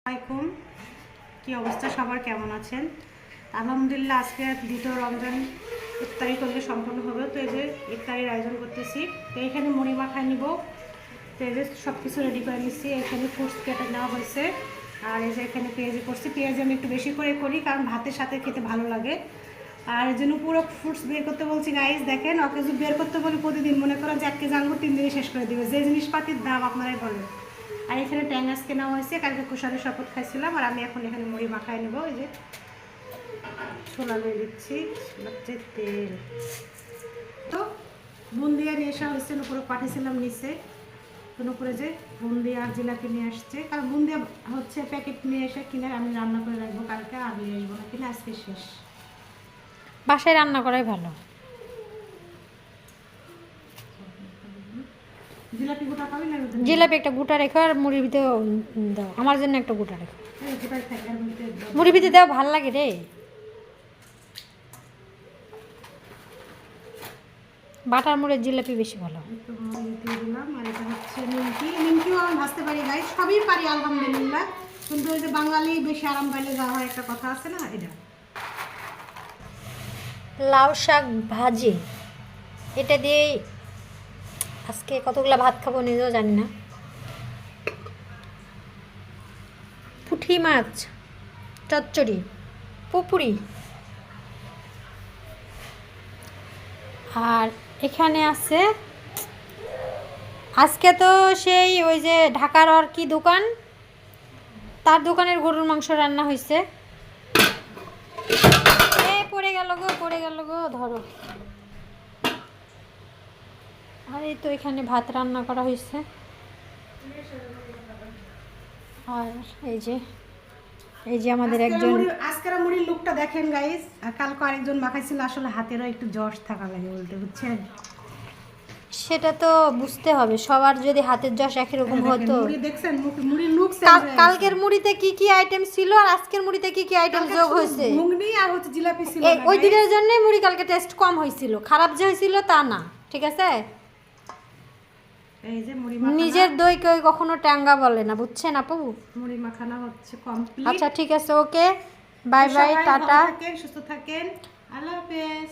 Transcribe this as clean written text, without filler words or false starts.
আসসালামাইকুম, কি অবস্থা সবার, কেমন আছেন? আলহামদুলিল্লাহ, আজকে দ্বিতীয় রমজান ইফতারি করলে সম্পন্ন হবে। তো এই যে ইফতারির আয়োজন করতেছি। তো এখানে মুড়ি মাখায় নিব। তো এই যে সব কিছু রেডি করে নিচ্ছি। এখানে ফ্রুটস কেটে নেওয়া হয়েছে। আর এই যে এখানে পেঁয়াজি করছি। পেঁয়াজি আমি একটু বেশি করে করি, কারণ ভাতের সাথে খেতে ভালো লাগে। আর এই জন্য পুরো ফ্রুটস বের করতে বলছি। গাইস দেখেন, ওকে যদি বের করতে বলি প্রতিদিন, মনে করেন যে 1 কেজি আঙুর 3 দিনে শেষ করে দেবে। যে জিনিসপাতির দাম আপনারাই বলেন। আর এখানে ট্যাঙ্গাস কেনা হয়েছে, কালকে কুষারের শপথ খাইছিলাম। আর আমি এখন এখানে মুড়ি মাখায় নেবো। এই যে ছোলা নিয়ে দিচ্ছি, হচ্ছে তেল। তো বুন্দিয়া নিয়ে আসা হয়েছে, উপরে পাঠিয়েছিলাম নিচে। তো উপরে যে বুন্দিয়া আর জিলাপি নিয়ে আসছে, কারণ বুন্দিয়া হচ্ছে প্যাকেট নিয়ে এসে কিনে আমি রান্না করে রাখবো কালকে, আর নিয়ে আসবো না, কিনে আজকে শেষ। বাসায় রান্না করাই ভালো। জিলাপি গোটা পাবি না? জিলাপি একটা গোটা রেখো, আর মুড়ির ভিতরে দাও, আমার জন্য একটা গোটা রেখো। গোটাই থাকে, আর মধ্যে মুড়ির ভিতরে দাও, ভাল লাগে রে। বাটার মুড়ের জিলাপি বেশি ভালো। একটু মুড়ি দিয়ে দিলাম। আর এটা হচ্ছে নিমকি। নিমকিও আমি ভাজতে পারি গাই, সবই পারি আলহামদুলিল্লাহ। কিন্তু ওই যে বাঙালি বেশি আরাম পাইলে যা হয়, একটা কথা আছে না, এটা। লাউ শাক ভাজি, এটা দিয়ে আজকে কতগুলা ভাত খাবো নিজেও জানি না। পুঁটি মাছ চচ্চড়ি, পুপুরি। আর এখানে আছে আজকে তো সেই ওই যে ঢাকার আর কি দোকান, তার দোকানের গরুর মাংস রান্না হয়েছে। পড়ে গেল গো, ধরো। আর এই তো এখানে ভাত রান্না করা হয়েছে। আর এই যে আমাদের একজন, আজকের মুড়ির লুকটা দেখেন গাইস। আর কালকে আরেকজন মাখাইছিল, আসলে হাতেরও একটু যশ থাকা লাগে বলতে, বুঝছেন? সেটা তো বুঝতে হবে, সবার যদি হাতের যশ একই রকম হতো। মুড়ি দেখছেন, মুড়ির লুক। কালকের মুড়িতে কি কি আইটেম ছিল আর আজকের মুড়িতে কি কি আইটেম যোগ হয়েছে? ঘুগনি আর হচ্ছে জিলাপি ছিল। ওই দিনের জন্য মুড়ি কালকে টেস্ট কম হয়েছিল, খারাপ যে হয়েছিল তা না, ঠিক আছে? এই যে মুড়ি নিজের দই কেউ কখনো ট্যাঙ্গা বলে না, বুঝছেন আপু? মুড়ি মাখানা হচ্ছে কমপ্লিট। আচ্ছা ঠিক আছে, ওকে, বাই বাই, টাটা। সুস্থ থাকেন, আল্লাহ হাফেজ।